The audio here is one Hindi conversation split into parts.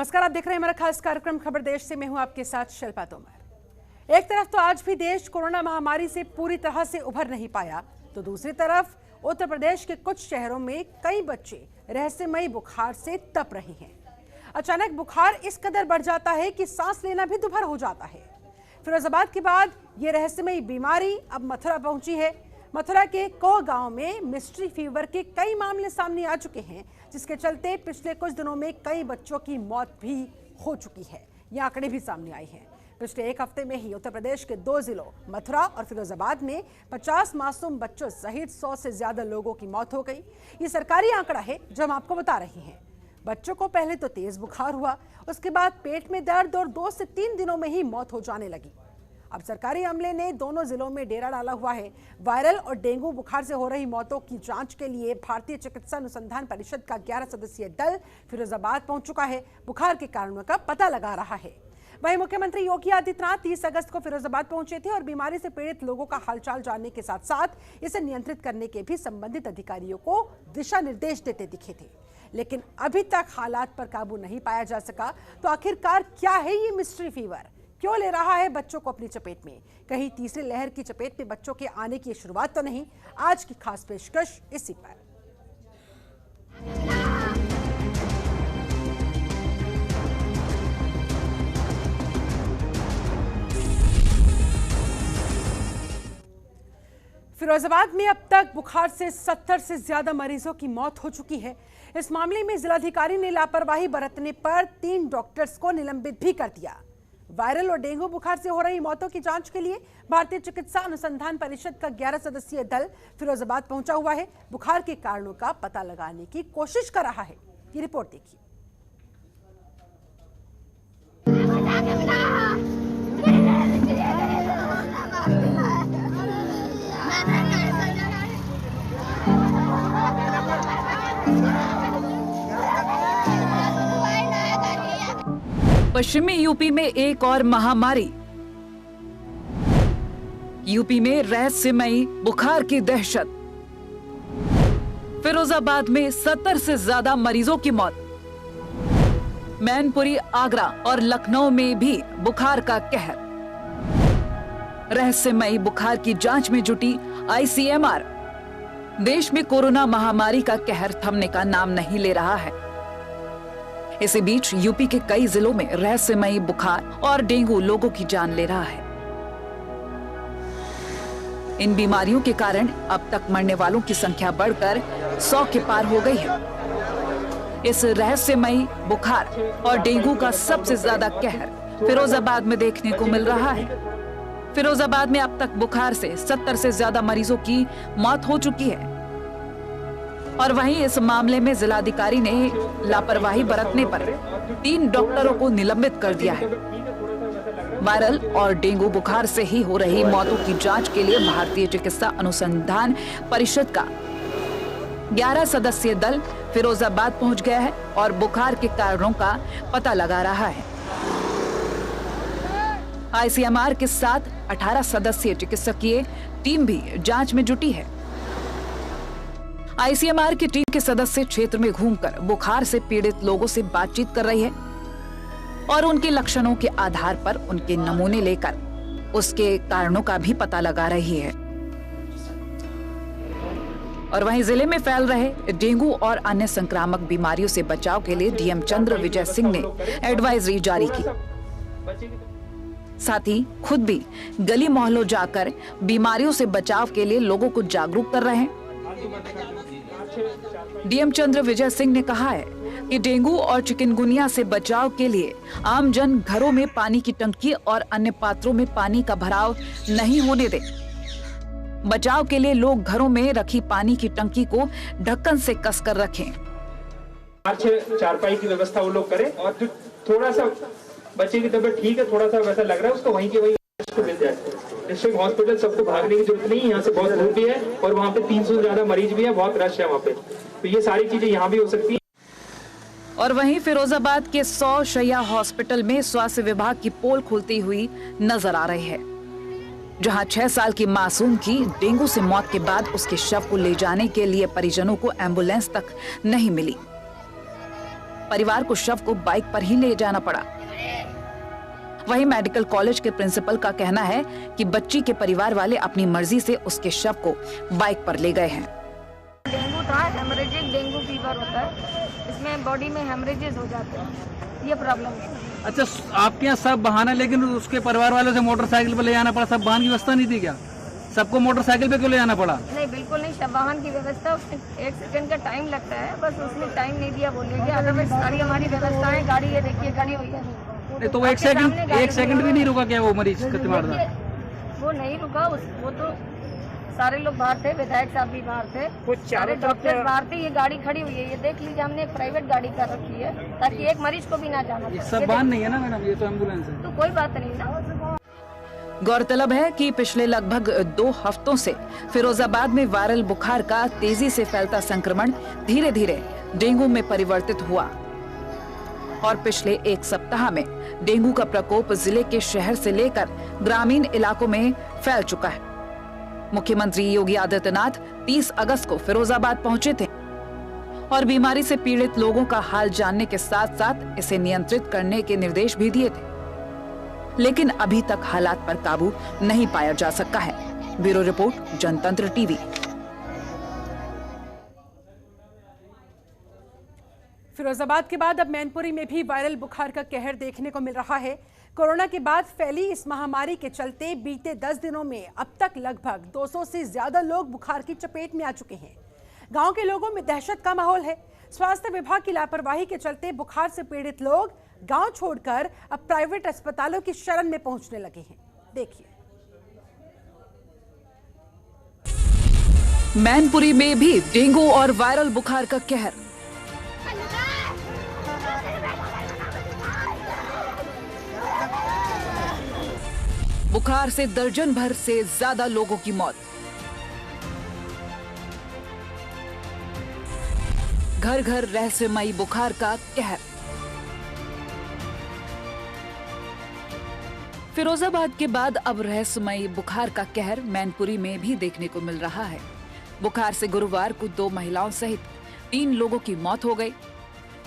नमस्कार, आप देख रहे हैं हमारा खास कार्यक्रम खबर देश से। मैं हूं आपके साथ शिल्पा तोमर। एक तरफ तो आज भी देश कोरोना महामारी से पूरी तरह से उभर नहीं पाया, तो दूसरी तरफ उत्तर प्रदेश के कुछ शहरों में कई बच्चे रहस्यमयी बुखार से तप रहे हैं। अचानक बुखार इस कदर बढ़ जाता है कि सांस लेना भी दुभर हो जाता है। फिरोजाबाद के बाद ये रहस्यमयी बीमारी अब मथुरा पहुंची है। मथुरा के को गांव में मिस्ट्री फीवर के कई मामले सामने आ चुके हैं, जिसके चलते पिछले कुछ दिनों में कई बच्चों की मौत भी हो चुकी है। ये आंकड़े भी सामने आए हैं। पिछले एक हफ्ते में ही उत्तर प्रदेश के 2 जिलों मथुरा और फिरोजाबाद में 50 मासूम बच्चों सहित 100 से ज्यादा लोगों की मौत हो गई। ये सरकारी आंकड़ा है जो हम आपको बता रहे हैं। बच्चों को पहले तो तेज बुखार हुआ, उसके बाद पेट में दर्द और 2 से 3 दिनों में ही मौत हो जाने लगी। अब सरकारी अमले ने दोनों जिलों में डेरा डाला हुआ है। वायरल और डेंगू बुखार से हो रही मौतों की जांच के लिए भारतीय चिकित्सा अनुसंधान परिषद का 11 सदस्यीय दल फिरोजाबाद पहुंच चुका है। बुखार के कारणों का पता लगा रहा है। वहीं मुख्यमंत्री योगी आदित्यनाथ 30 अगस्त को फिरोजाबाद पहुंचे थे और बीमारी से पीड़ित लोगों का हालचाल जानने के साथ साथ इसे नियंत्रित करने के भी संबंधित अधिकारियों को दिशा निर्देश देते दिखे थे। लेकिन अभी तक हालात पर काबू नहीं पाया जा सका। तो आखिरकार क्या है ये मिस्ट्री फीवर, क्यों ले रहा है बच्चों को अपनी चपेट में? कहीं तीसरी लहर की चपेट में बच्चों के आने की शुरुआत तो नहीं? आज की खास पेशकश इसी पर। फिरोजाबाद में अब तक बुखार से 70 से ज्यादा मरीजों की मौत हो चुकी है। इस मामले में जिलाधिकारी ने लापरवाही बरतने पर 3 डॉक्टर्स को निलंबित भी कर दिया। वायरल और डेंगू बुखार से हो रही मौतों की जांच के लिए भारतीय चिकित्सा अनुसंधान परिषद का 11 सदस्यीय दल फिरोजाबाद पहुंचा हुआ है। बुखार के कारणों का पता लगाने की कोशिश कर रहा है। ये रिपोर्ट देखिए। पश्चिमी यूपी में एक और महामारी। यूपी में रहस्यमयी बुखार की दहशत। फिरोजाबाद में 70 से ज्यादा मरीजों की मौत। मैनपुरी, आगरा और लखनऊ में भी बुखार का कहर। रहस्यमयी बुखार की जांच में जुटी ICMR। देश में कोरोना महामारी का कहर थमने का नाम नहीं ले रहा है। इसी बीच यूपी के कई जिलों में रहस्यमयी बुखार और डेंगू लोगों की जान ले रहा है। इन बीमारियों के कारण अब तक मरने वालों की संख्या बढ़कर 100 के पार हो गई है। इस रहस्यमयी बुखार और डेंगू का सबसे ज्यादा कहर फिरोजाबाद में देखने को मिल रहा है। फिरोजाबाद में अब तक बुखार से 70 से ज्यादा मरीजों की मौत हो चुकी है और वहीं इस मामले में जिलाधिकारी ने लापरवाही बरतने पर 3 डॉक्टरों को निलंबित कर दिया है। वायरल और डेंगू बुखार से ही हो रही मौतों की जांच के लिए भारतीय चिकित्सा अनुसंधान परिषद का 11 सदस्यीय दल फिरोजाबाद पहुंच गया है और बुखार के कारणों का पता लगा रहा है। ICMR के साथ 18 सदस्यीय चिकित्सकीय टीम भी जांच में जुटी है। ICMR की टीम के सदस्य क्षेत्र में घूमकर बुखार से पीड़ित लोगों से बातचीत कर रही है और उनके लक्षणों के आधार पर उनके नमूने लेकर उसके कारणों का भी पता लगा रही है। और वहीं जिले में फैल रहे डेंगू और अन्य संक्रामक बीमारियों से बचाव के लिए DM चंद्र विजय सिंह ने एडवाइजरी जारी की। साथ ही खुद भी गली मोहल्लों जाकर बीमारियों से बचाव के लिए लोगों को जागरूक कर रहे हैं। DM चंद्र विजय सिंह ने कहा है कि डेंगू और चिकनगुनिया से बचाव के लिए आम जन घरों में पानी की टंकी और अन्य पात्रों में पानी का भराव नहीं होने दे। बचाव के लिए लोग घरों में रखी पानी की टंकी को ढक्कन से कसकर रखें। 4 चारपाई की व्यवस्था वो लोग करें और जो थोड़ा सा बच्चे की तबीयत ठीक है, थोड़ा सा वैसा लग रहा है, उसको वहीं के वहीं मिल जाए। डिस्ट्रिक्ट हॉस्पिटल सबको भागने की जरूरत नहीं है, यहाँ से बहुत दूर भी है और वहाँ पे 300 से ज्यादा मरीज भी है, बहुत रश है वहाँ पे, तो ये सारी चीजें यहाँ भी हो सकती है। और वहीं फिरोजाबाद के 100 शैय्या हॉस्पिटल में स्वास्थ्य विभाग की पोल खुलती हुई नजर आ रही है, जहां 6 साल की मासूम की डेंगू से मौत के बाद उसके शव को ले जाने के लिए परिजनों को एम्बुलेंस तक नहीं मिली। परिवार को शव को बाइक पर ही ले जाना पड़ा। वहीं मेडिकल कॉलेज के प्रिंसिपल का कहना है कि बच्ची के परिवार वाले अपनी मर्जी से उसके शव को बाइक पर ले गए हैं। डेंगू था, हेमरेजिक डेंगू फीवर होता है, इसमें बॉडी में हेमरेजेस हो जाते हैं, ये प्रॉब्लम है। अच्छा, आपके यहाँ सब वाहन है, लेकिन उसके परिवार वालों से मोटरसाइकिल पर ले जाना पड़ा, सब वाहन की व्यवस्था नहीं थी क्या? सबको मोटरसाइकिल पे क्यों ले जाना पड़ा? नहीं, बिल्कुल नहीं, सब वाहन की व्यवस्था, उसमें 1 सेकंड का टाइम लगता है, बस उसने टाइम नहीं दिया बोलेंगे, अदरवाइज सारी हमारी व्यवस्थाएं, गाड़ी ये देखिए खड़ी हुई है। नहीं तो वो एक सेकंड भी नहीं रुका क्या वो मरीज? वो नहीं रुका, वो तो सारे लोग बाहर थे, विधायक साहब भी बाहर थे, कुछ सारे डॉक्टर बाहर थे, ये गाड़ी खड़ी हुई है, ये देख लीजिए, हमने एक प्राइवेट गाड़ी कर रखी है ताकि एक मरीज को भी ना जाना पड़े। सब वाहन नहीं है ना मैडम, ये तो एम्बुलेंस है। तो कोई बात नहीं ना। गौरतलब है कि पिछले लगभग 2 हफ्तों से फिरोजाबाद में वायरल बुखार का तेजी से फैलता संक्रमण धीरे धीरे डेंगू में परिवर्तित हुआ और पिछले 1 सप्ताह में डेंगू का प्रकोप जिले के शहर से लेकर ग्रामीण इलाकों में फैल चुका है। मुख्यमंत्री योगी आदित्यनाथ 30 अगस्त को फिरोजाबाद पहुंचे थे और बीमारी से पीड़ित लोगों का हाल जानने के साथ साथ इसे नियंत्रित करने के निर्देश भी दिए थे, लेकिन अभी तक हालात पर काबू नहीं पाया जा सका है। ब्यूरो रिपोर्ट, जनतंत्र टीवी। फिरोजाबाद के बाद अब मैनपुरी में भी वायरल बुखार का कहर देखने को मिल रहा है। कोरोना के बाद फैली इस महामारी के चलते बीते 10 दिनों में अब तक लगभग 200 से ज्यादा लोग बुखार की चपेट में आ चुके हैं। गांव के लोगों में दहशत का माहौल है। स्वास्थ्य विभाग की लापरवाही के चलते बुखार से पीड़ित लोग गांव छोड़कर अब प्राइवेट अस्पतालों की शरण में पहुंचने लगे हैं। देखिए, मैनपुरी में भी डेंगू और वायरल बुखार का कहर। बुखार से दर्जन भर से ज्यादा लोगों की मौत। घर घर रहस्यमयी बुखार का कहर। फिरोजाबाद के बाद अब रहस्यमयी बुखार का कहर मैनपुरी में भी देखने को मिल रहा है। बुखार से गुरुवार को 2 महिलाओं सहित 3 लोगों की मौत हो गई।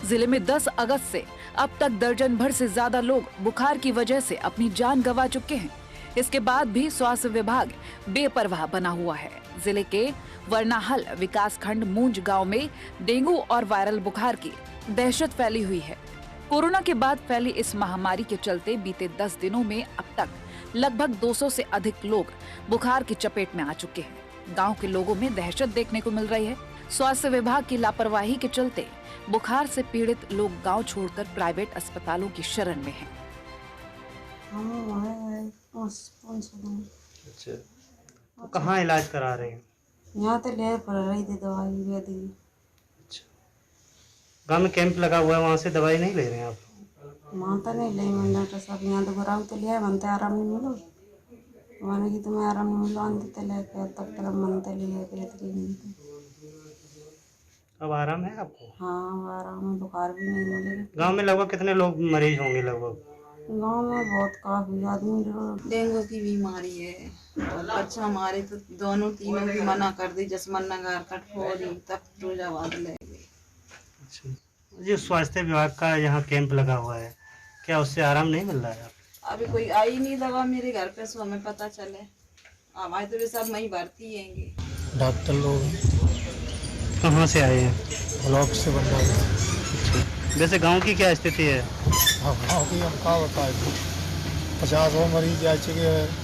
जिले में 10 अगस्त से अब तक दर्जन भर से ज्यादा लोग बुखार की वजह से अपनी जान गंवा चुके हैं। इसके बाद भी स्वास्थ्य विभाग बेपरवाह बना हुआ है। जिले के वर्णाहल विकासखंड मूंज गांव में डेंगू और वायरल बुखार की दहशत फैली हुई है। कोरोना के बाद फैली इस महामारी के चलते बीते 10 दिनों में अब तक लगभग 200 से अधिक लोग बुखार की चपेट में आ चुके हैं। गांव के लोगों में दहशत देखने को मिल रही है। स्वास्थ्य विभाग की लापरवाही के चलते बुखार से पीड़ित लोग गांव छोड़कर प्राइवेट अस्पतालों की शरण में हैं। अच्छा, तो कहाँ इलाज करा रहे हैं? यहाँ तो ले पड़ रही थी दवाई वेदी। अच्छा, गाँव में कैंप लगा हुआ है, वहाँ से दवाई नहीं ले रहे हैं आप? वहाँ तो नहीं ले मैं डॉक्टर साहब यहाँ तो बुरा तो लिया मनते आराम नहीं मिलो, माने कि तुम्हें आराम नहीं मिलो अंत लेके तब तक मनते लिए बेहतरीन। अब आराम है आपको? हाँ आराम है, बुखार भी नहीं मिले। गांव में लगभग कितने लोग मरीज होंगे? लगभग गांव में बहुत काफी आदमी डेंगू की बीमारी है। अच्छा, हमारे तो दोनों तीनों भी मना कर दी, जसमन नगर कटफोरी तब फिरोजाबाद ले गई। अच्छा, जो स्वास्थ्य विभाग का यहाँ कैंप लगा हुआ है, क्या उससे आराम नहीं मिल रहा है? अभी कोई आई नहीं दवा मेरे घर पे, सो हमें पता चले। हमारे तो वे सब वहीं भर्ती हैंगे। डॉक्टर लोग कहाँ से आए हैं? ब्लॉक से बन रहे हैं। वैसे गांव की क्या स्थिति है? हाँ, गाँव की हम क्या बताए, 50 मरीज आ चुके हैं।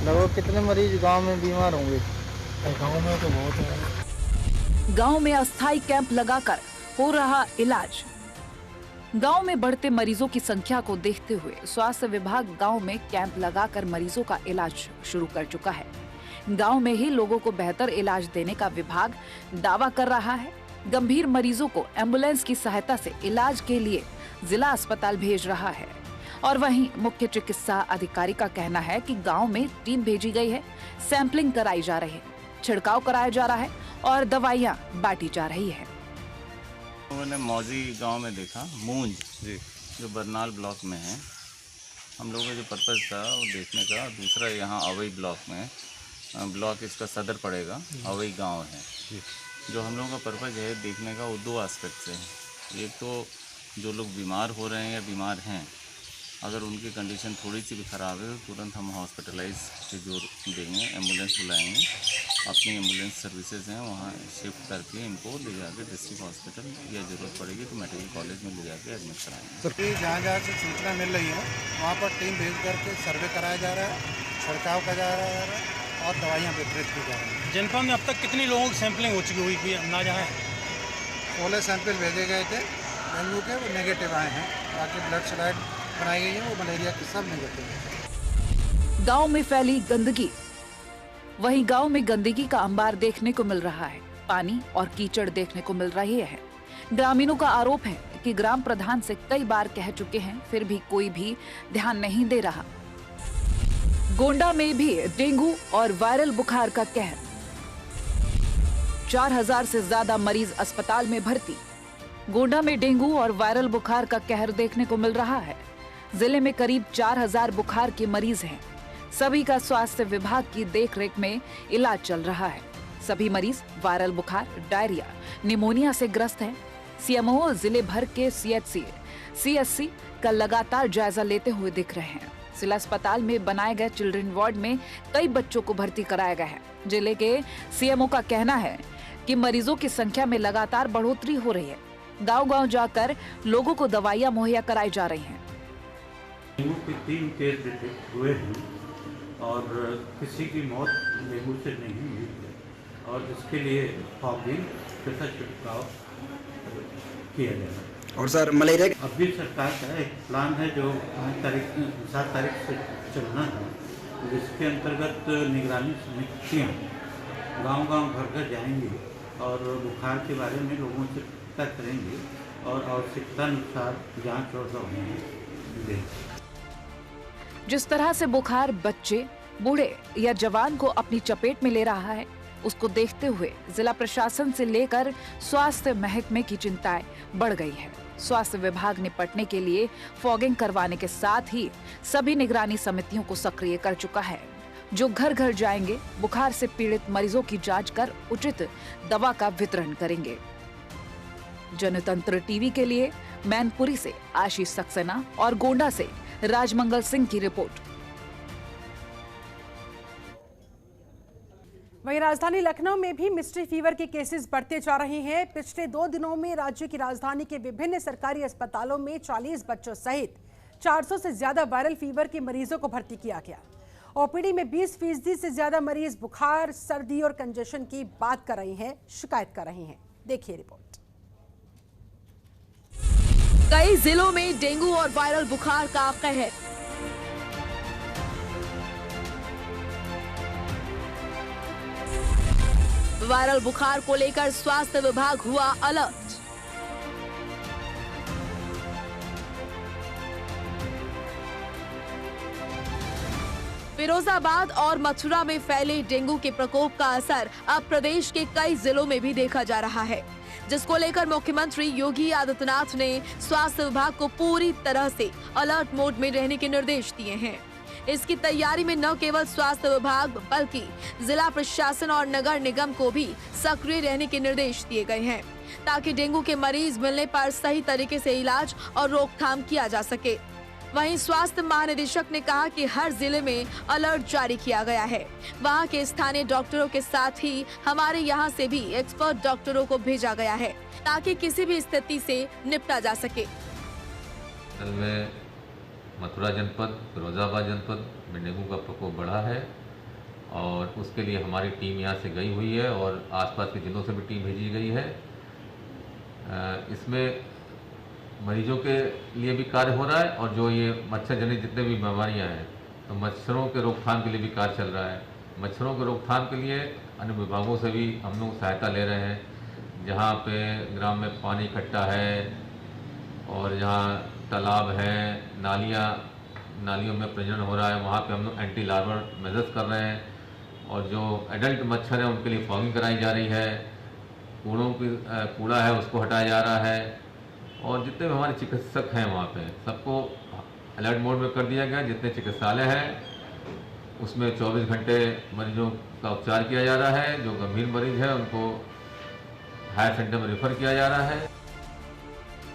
लगभग कितने मरीज गांव में बीमार होंगे? गांव में तो बहुत है। गांव में अस्थायी कैंप लगाकर हो रहा इलाज। गांव में बढ़ते मरीजों की संख्या को देखते हुए स्वास्थ्य विभाग गांव में कैंप लगाकर मरीजों का इलाज शुरू कर चुका है। गांव में ही लोगों को बेहतर इलाज देने का विभाग दावा कर रहा है। गंभीर मरीजों को एम्बुलेंस की सहायता से इलाज के लिए जिला अस्पताल भेज रहा है और वहीं मुख्य चिकित्सा अधिकारी का कहना है कि गांव में टीम भेजी गई है, सैंपलिंग कराई जा रही है, छिड़काव कराया जा रहा है और दवाइयां बांटी जा रही है। मैंने मौजी गांव में देखा, मूंज जी, जो बरनाल ब्लॉक में है। हम लोगों का जो पर्पज़ था वो देखने का। दूसरा यहाँ अवई ब्लॉक में, ब्लॉक इसका सदर पड़ेगा, अवई गांव है। जो हम लोगों का पर्पज़ है देखने का वो दो एस्पेक्ट से है। एक तो जो लोग बीमार हो रहे हैं या बीमार हैं, अगर उनकी कंडीशन थोड़ी सी भी ख़राब है तो तुरंत हम हॉस्पिटलाइज से जोड़ देंगे, एम्बुलेंस बुलाएंगे, अपनी एम्बुलेंस सर्विसेज हैं वहाँ शिफ्ट करके इनको ले जाके डिस्ट्रिक्ट हॉस्पिटल या ज़रूरत पड़ेगी तो मेडिकल कॉलेज में ले जाके एडमिट कराएंगे। सर जहाँ जहाँ से सूचना मिल रही है वहाँ पर टीम भेज करके सर्वे कराया जा रहा है, छिड़काव का जा रहा है और दवाइयाँ वितरित की जा रही हैं। जनपद में अब तक कितनी लोगों की सैंपलिंग हो चुकी हुई कि अंदाजा है? 16 सैंपल भेजे गए थे डेंगू के, वो नेगेटिव आए हैं। बाकी ब्लड स्लाइड बनाई गई है, वो मलेरिया के सब नेगेटिव है। गांव में फैली गंदगी। वहीं गांव में गंदगी का अंबार देखने को मिल रहा है, पानी और कीचड़ देखने को मिल रही है। ग्रामीणों का आरोप है कि ग्राम प्रधान से कई बार कह चुके हैं, फिर भी कोई भी ध्यान नहीं दे रहा। गोंडा में भी डेंगू और वायरल बुखार का कहर। 4000 से ज्यादा मरीज अस्पताल में भर्ती। गोंडा में डेंगू और वायरल बुखार का कहर देखने को मिल रहा है। जिले में करीब 4000 बुखार के मरीज हैं। सभी का स्वास्थ्य विभाग की देखरेख में इलाज चल रहा है। सभी मरीज वायरल बुखार, डायरिया, निमोनिया से ग्रस्त हैं। सीएमओ जिले भर के सीएचसी, सीएससी का लगातार जायजा लेते हुए दिख रहे हैं। जिला अस्पताल में बनाए गए चिल्ड्रन वार्ड में कई बच्चों को भर्ती कराया गया है। जिले के सीएमओ का कहना है कि मरीजों की संख्या में लगातार बढ़ोतरी हो रही है। गांव-गांव जाकर लोगों को दवाइयां मुहैया कराई जा रही हैं। डेंगू के 3 केस डिटेक्ट हुए हैं और किसी की मौत डेंगू से नहीं हुई है और इसके लिए फॉगिंग तथा छिड़काव किया जाएगा। और सर मलेरिया अभी सरकार का एक प्लान है जो 7 तारीख से चलना है, जिसके अंतर्गत निगरानी समितियाँ गांव-गांव घर-घर जाएंगी और बुखार के बारे में लोगों से पता करेंगे और आवश्यकता अनुसार जांच और दवाएं देंगे। जिस तरह से बुखार बच्चे, बूढ़े या जवान को अपनी चपेट में ले रहा है, उसको देखते हुए जिला प्रशासन से लेकर स्वास्थ्य महकमे की चिंताएं बढ़ गई है। स्वास्थ्य विभाग निपटने के लिए फॉगिंग करवाने के साथ ही सभी निगरानी समितियों को सक्रिय कर चुका है, जो घर घर जाएंगे, बुखार से पीड़ित मरीजों की जांच कर उचित दवा का वितरण करेंगे। जनतंत्र टीवी के लिए मैनपुरी से आशीष सक्सेना और गोंडा से राजमंगल सिंह की रिपोर्ट। वहीं राजधानी लखनऊ में भी मिस्ट्री फीवर के केसेस बढ़ते जा रहे हैं। पिछले 2 दिनों में राज्य की राजधानी के विभिन्न सरकारी अस्पतालों में 40 बच्चों सहित 400 से ज्यादा वायरल फीवर के मरीजों को भर्ती किया गया। ओपीडी में 20% से ज्यादा मरीज बुखार, सर्दी और कंजेशन की बात कर रहे हैं, शिकायत कर रहे हैं। देखिए रिपोर्ट। कई जिलों में डेंगू और वायरल बुखार का कहर। वायरल बुखार को लेकर स्वास्थ्य विभाग हुआ अलर्ट। फिरोजाबाद और मथुरा में फैले डेंगू के प्रकोप का असर अब प्रदेश के कई जिलों में भी देखा जा रहा है, जिसको लेकर मुख्यमंत्री योगी आदित्यनाथ ने स्वास्थ्य विभाग को पूरी तरह से अलर्ट मोड में रहने के निर्देश दिए हैं। इसकी तैयारी में न केवल स्वास्थ्य विभाग बल्कि जिला प्रशासन और नगर निगम को भी सक्रिय रहने के निर्देश दिए गए हैं, ताकि डेंगू के मरीज मिलने पर सही तरीके से इलाज और रोकथाम किया जा सके। वहीं स्वास्थ्य महानिदेशक ने कहा कि हर जिले में अलर्ट जारी किया गया है। वहां के स्थानीय डॉक्टरों के साथ ही हमारे यहां से भी एक्सपर्ट डॉक्टरों को भेजा गया है, ताकि किसी भी स्थिति से निपटा जा सके। मथुरा जनपद, फिरोजाबाद जनपद में डेंगू का प्रकोप बढ़ा है और उसके लिए हमारी टीम यहाँ से गई हुई है और आसपास के जिलों से भी टीम भेजी गई है। इसमें मरीजों के लिए भी कार्य हो रहा है और जो ये मच्छर जनित जितने भी बीमारियाँ हैं, तो मच्छरों के रोकथाम के लिए भी कार्य चल रहा है। मच्छरों के रोकथाम के लिए अन्य विभागों से भी हम लोग सहायता ले रहे हैं। जहाँ पे ग्राम में पानी इकट्ठा है और जहाँ तालाब है, नालियों में प्रजनन हो रहा है, वहाँ पे हम लोग एंटी लार्वल मेजर्स कर रहे हैं और जो एडल्ट मच्छर हैं उनके लिए फॉगिंग कराई जा रही है। कूड़ा है उसको हटाया जा रहा है और जितने भी हमारे चिकित्सक हैं वहाँ पे सबको अलर्ट मोड में कर दिया गया। जितने चिकित्सालय हैं उसमें 24 घंटे मरीजों का उपचार किया जा रहा है। जो गंभीर मरीज है उनको हायर सेंटर में रेफर किया जा रहा है।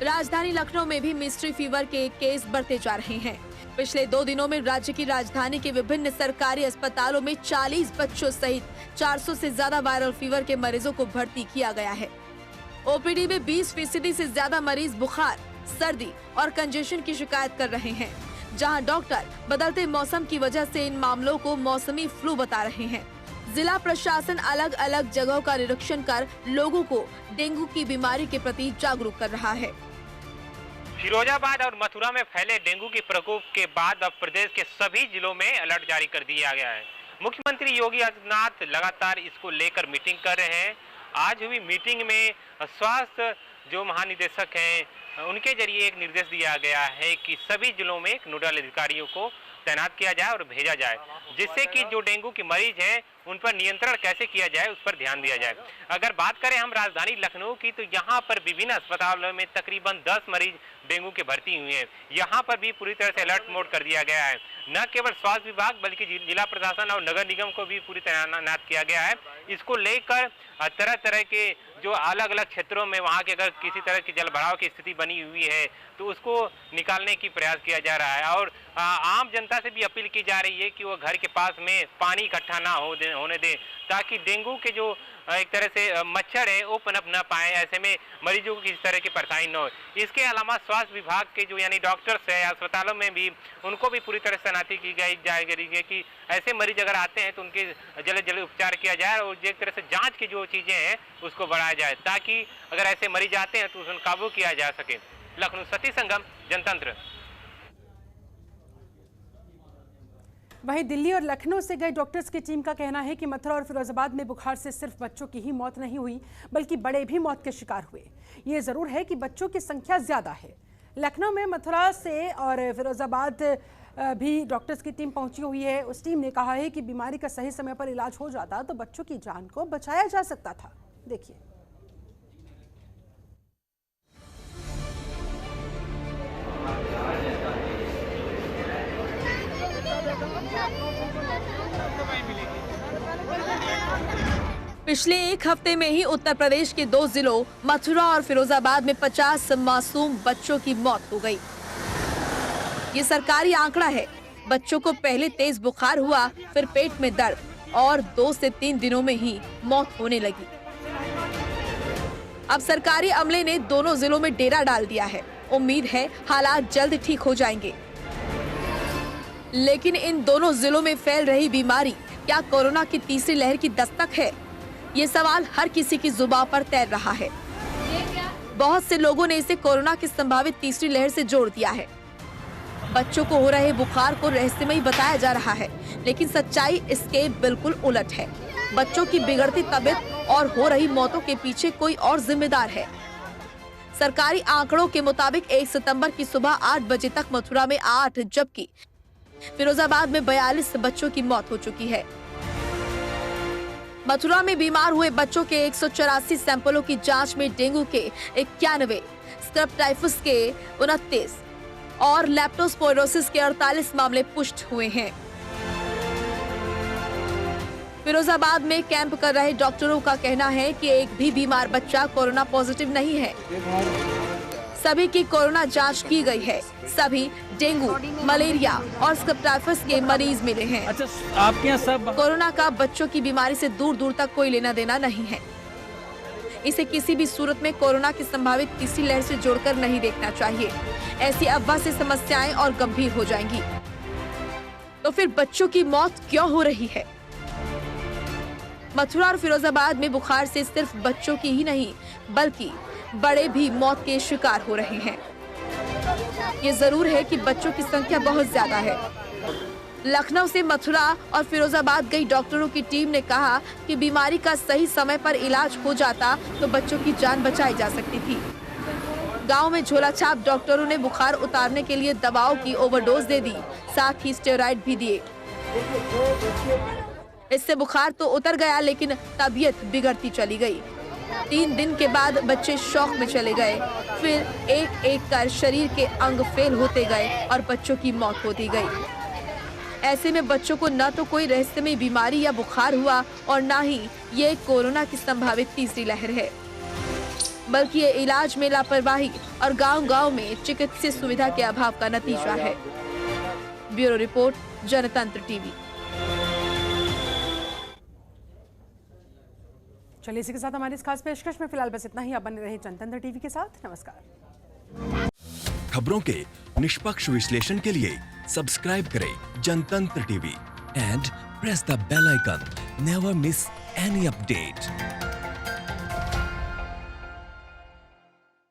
राजधानी लखनऊ में भी मिस्ट्री फीवर के केस बढ़ते जा रहे हैं। पिछले 2 दिनों में राज्य की राजधानी के विभिन्न सरकारी अस्पतालों में 40 बच्चों सहित 400 से ज्यादा वायरल फीवर के मरीजों को भर्ती किया गया है। ओपीडी में 20% से ज्यादा मरीज बुखार, सर्दी और कंजेशन की शिकायत कर रहे हैं, जहां डॉक्टर बदलते मौसम की वजह से इन मामलों को मौसमी फ्लू बता रहे हैं। जिला प्रशासन अलग अलग जगहों का निरीक्षण कर लोगों को डेंगू की बीमारी के प्रति जागरूक कर रहा है। फिरोजाबाद और मथुरा में फैले डेंगू के प्रकोप के बाद अब प्रदेश के सभी जिलों में अलर्ट जारी कर दिया गया है। मुख्यमंत्री योगी आदित्यनाथ लगातार इसको लेकर मीटिंग कर रहे हैं। आज हुई मीटिंग में स्वास्थ्य जो महानिदेशक हैं उनके जरिए एक निर्देश दिया गया है कि सभी जिलों में एक नोडल अधिकारियों को तैनात किया जाए और भेजा जाए, जिससे कि जो डेंगू के मरीज हैं उन पर नियंत्रण कैसे किया जाए उस पर ध्यान दिया जाए। अगर बात करें हम राजधानी लखनऊ की, तो यहाँ पर विभिन्न अस्पतालों में तकरीबन 10 मरीज डेंगू के भर्ती हुए हैं। यहाँ पर भी पूरी तरह से अलर्ट मोड कर दिया गया है। न केवल स्वास्थ्य विभाग बल्कि जिला प्रशासन और नगर निगम को भी पूरी तरह तैनात किया गया है। इसको लेकर तरह तरह के जो अलग अलग क्षेत्रों में वहाँ के अगर किसी तरह की जलभराव की स्थिति बनी हुई है तो उसको निकालने की प्रयास किया जा रहा है। और आम जनता से भी अपील की जा रही है कि वो घर के पास में पानी इकट्ठा ना होने दें, ताकि डेंगू के जो एक तरह से मच्छर है वो पनप ना पाए, ऐसे में मरीजों को किसी तरह की परेशानी न हो। इसके अलावा स्वास्थ्य विभाग के जो यानी डॉक्टर्स है अस्पतालों में भी उनको भी पूरी तरह से तैनाती की गई है कि ऐसे मरीज अगर आते हैं तो उनके जल्द उपचार किया जाए और एक तरह से जांच की जो चीजें हैं उसको बढ़ाया जाए, ताकि अगर ऐसे मरीज आते हैं तो उस काबू किया जा सके। लखनऊ सती संगम, जनतंत्र। वहीं दिल्ली और लखनऊ से गए डॉक्टर्स की टीम का कहना है कि मथुरा और फिरोजाबाद में बुखार से सिर्फ बच्चों की ही मौत नहीं हुई बल्कि बड़े भी मौत के शिकार हुए। ये जरूर है कि बच्चों की संख्या ज्यादा है। लखनऊ में मथुरा से और फिरोजाबाद भी डॉक्टर्स की टीम पहुंची हुई है। उस टीम ने कहा है कि बीमारी का सही समय पर इलाज हो जाता तो बच्चों की जान को बचाया जा सकता था। देखिए। पिछले 1 हफ्ते में ही उत्तर प्रदेश के 2 जिलों मथुरा और फिरोजाबाद में 50 मासूम बच्चों की मौत हो गई। ये सरकारी आंकड़ा है। बच्चों को पहले तेज बुखार हुआ, फिर पेट में दर्द और 2 से 3 दिनों में ही मौत होने लगी। अब सरकारी अमले ने दोनों जिलों में डेरा डाल दिया है। उम्मीद है हालात जल्द ठीक हो जाएंगे। लेकिन इन दोनों जिलों में फैल रही बीमारी क्या कोरोना की तीसरी लहर की दस्तक है? ये सवाल हर किसी की जुबान पर तैर रहा है। बहुत से लोगों ने इसे कोरोना की संभावित तीसरी लहर से जोड़ दिया है। बच्चों को हो रहे बुखार को रहस्यमयी बताया जा रहा है, लेकिन सच्चाई इसके बिल्कुल उलट है। बच्चों की बिगड़ती तबीयत और हो रही मौतों के पीछे कोई और जिम्मेदार है। सरकारी आंकड़ों के मुताबिक 1 सितंबर की सुबह 8 बजे तक मथुरा में 8 जबकि फिरोजाबाद में 42 बच्चों की मौत हो चुकी है। मथुरा में बीमार हुए बच्चों के 184 सैंपलों की जांच में डेंगू के 91, स्क्रब टाइफस के 29 और लेप्टोस्पायरोसिस के 48 मामले पुष्ट हुए हैं। फिरोजाबाद में कैंप कर रहे डॉक्टरों का कहना है कि एक भी बीमार बच्चा कोरोना पॉजिटिव नहीं है। सभी की कोरोना जांच की गई है। सभी डेंगू, मलेरिया और स्क्रब टाइफस के मरीज मिले हैं। अच्छा, आपके यहाँ सब कोरोना का बच्चों की बीमारी से दूर दूर तक कोई लेना देना नहीं है। इसे किसी भी सूरत में कोरोना की संभावित तीसरी लहर से जोड़कर नहीं देखना चाहिए। ऐसी अफवाह से समस्याएं और गंभीर हो जाएंगी। तो फिर बच्चों की मौत क्यों हो रही है? मथुरा और फिरोजाबाद में बुखार से सिर्फ बच्चों की ही नहीं बल्कि बड़े भी मौत के शिकार हो रहे हैं। ये जरूर है कि बच्चों की संख्या बहुत ज्यादा है। लखनऊ से मथुरा और फिरोजाबाद गई डॉक्टरों की टीम ने कहा कि बीमारी का सही समय पर इलाज हो जाता तो बच्चों की जान बचाई जा सकती थी। गांव में झोला छाप डॉक्टरों ने बुखार उतारने के लिए दवाओं की ओवरडोज दे दी, साथ ही स्टेरॉइड भी दिए। इससे बुखार तो उतर गया लेकिन तबीयत बिगड़ती चली गई। 3 दिन के बाद बच्चे शौक में चले गए। फिर एक एक कर शरीर के अंग फेल होते गए और बच्चों की मौत होती गई। ऐसे में बच्चों को न तो कोई रहस्यमयी बीमारी या बुखार हुआ और न ही ये कोरोना की संभावित तीसरी लहर है। बल्कि ये इलाज में लापरवाही और गांव-गांव में चिकित्सीय सुविधा के अभाव का नतीजा है। ब्यूरो रिपोर्ट, जनतंत्र टीवी। चलिए इसी के साथ हमारी इस खास पेशकश में फिलहाल बस इतना ही। आप बने रहे जनतंत्र टीवी के साथ। नमस्कार। खबरों के निष्पक्ष विश्लेषण के लिए सब्सक्राइब करें Jantantra TV and press the bell icon. Never miss any update.